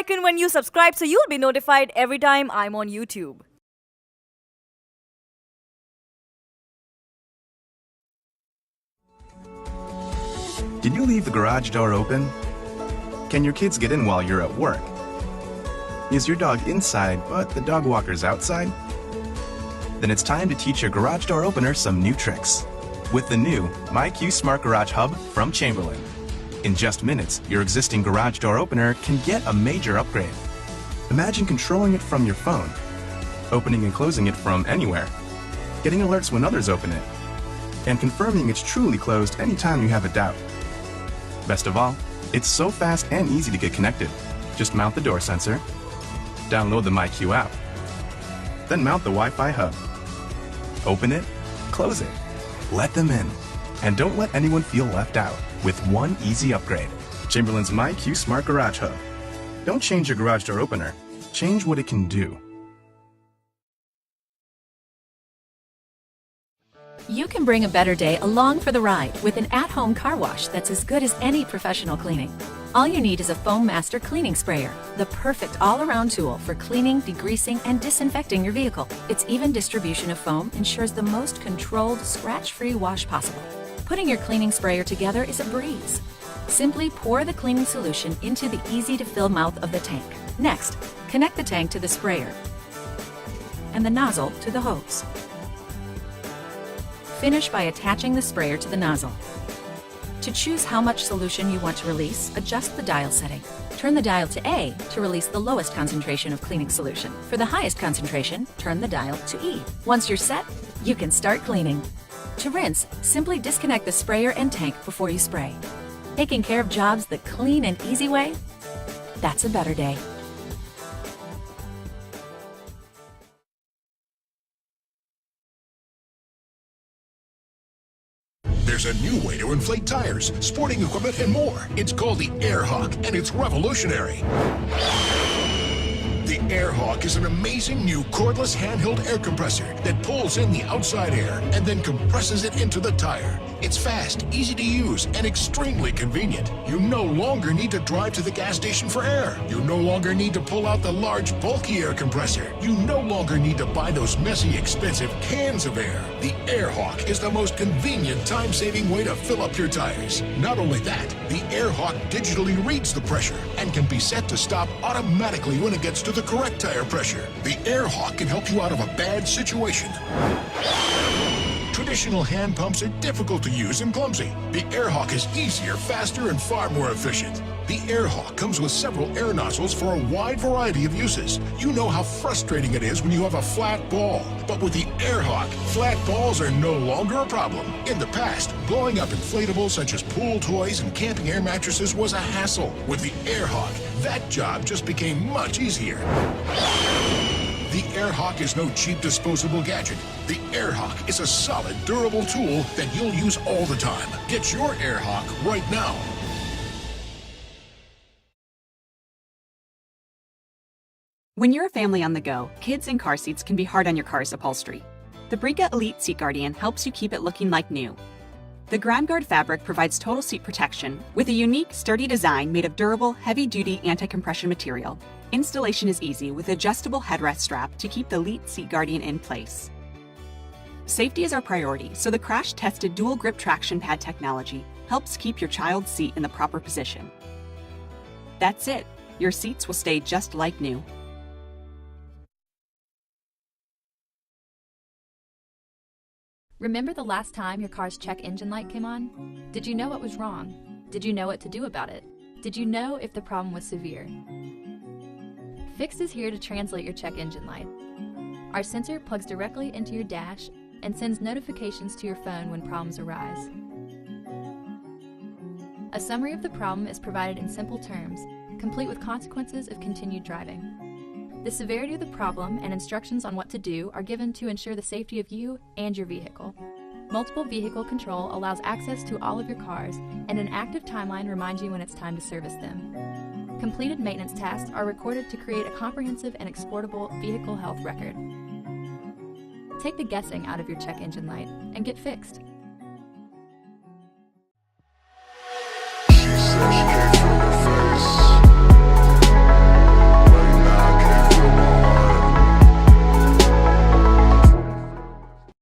icon when you subscribe so you'll be notified every time I'm on YouTube. Did you leave the garage door open? Can your kids get in while you're at work? Is your dog inside but the dog walker's outside? Then it's time to teach your garage door opener some new tricks with the new MyQ Smart Garage Hub from Chamberlain. In just minutes, your existing garage door opener can get a major upgrade. Imagine controlling it from your phone, opening and closing it from anywhere, getting alerts when others open it, and confirming it's truly closed anytime you have a doubt. Best of all, it's so fast and easy to get connected. Just mount the door sensor, download the MyQ app, then mount the Wi-Fi hub. Open it, close it, let them in, and don't let anyone feel left out with one easy upgrade. Chamberlain's MyQ Smart Garage Hub. Don't change your garage door opener, change what it can do. You can bring a better day along for the ride with an at-home car wash that's as good as any professional cleaning. All you need is a Foamaster cleaning sprayer, the perfect all-around tool for cleaning, degreasing, and disinfecting your vehicle. Its even distribution of foam ensures the most controlled, scratch-free wash possible. Putting your cleaning sprayer together is a breeze. Simply pour the cleaning solution into the easy-to-fill mouth of the tank. Next, connect the tank to the sprayer and the nozzle to the hose. Finish by attaching the sprayer to the nozzle. To choose how much solution you want to release, adjust the dial setting. Turn the dial to A to release the lowest concentration of cleaning solution. For the highest concentration, turn the dial to E. Once you're set, you can start cleaning. To rinse, simply disconnect the sprayer and tank before you spray. Taking care of jobs the clean and easy way? That's a better day. There's a new way to inflate tires, sporting equipment, and more. It's called the AirHawk, and it's revolutionary. The AirHawk is an amazing new cordless handheld air compressor that pulls in the outside air and then compresses it into the tire. It's fast, easy to use, and extremely convenient. You no longer need to drive to the gas station for air. You no longer need to pull out the large, bulky air compressor. You no longer need to buy those messy, expensive cans of air. The AirHawk is the most convenient, time-saving way to fill up your tires. Not only that, the AirHawk digitally reads the pressure and can be set to stop automatically when it gets to the correct tire pressure. The AirHawk can help you out of a bad situation. Traditional hand pumps are difficult to use and clumsy. The AirHawk is easier, faster, and far more efficient. The AirHawk comes with several air nozzles for a wide variety of uses. You know how frustrating it is when you have a flat ball. But with the AirHawk, flat balls are no longer a problem. In the past, blowing up inflatables such as pool toys and camping air mattresses was a hassle. With the AirHawk, that job just became much easier. The AirHawk is no cheap disposable gadget. The AirHawk is a solid, durable tool that you'll use all the time. Get your AirHawk right now. When you're a family on the go, kids in car seats can be hard on your car's upholstery. The Brica Elite Seat Guardian helps you keep it looking like new. The Ground Guard fabric provides total seat protection with a unique, sturdy design made of durable, heavy-duty anti-compression material. Installation is easy with adjustable headrest strap to keep the Elite Seat Guardian in place. Safety is our priority, so the crash-tested dual grip traction pad technology helps keep your child's seat in the proper position. That's it. Your seats will stay just like new. Remember the last time your car's check engine light came on? Did you know what was wrong? Did you know what to do about it? Did you know if the problem was severe? Fix is here to translate your check engine light. Our sensor plugs directly into your dash and sends notifications to your phone when problems arise. A summary of the problem is provided in simple terms, complete with consequences if continued driving. The severity of the problem and instructions on what to do are given to ensure the safety of you and your vehicle. Multiple vehicle control allows access to all of your cars, and an active timeline reminds you when it's time to service them. Completed maintenance tasks are recorded to create a comprehensive and exportable vehicle health record. Take the guessing out of your check engine light and get fixed.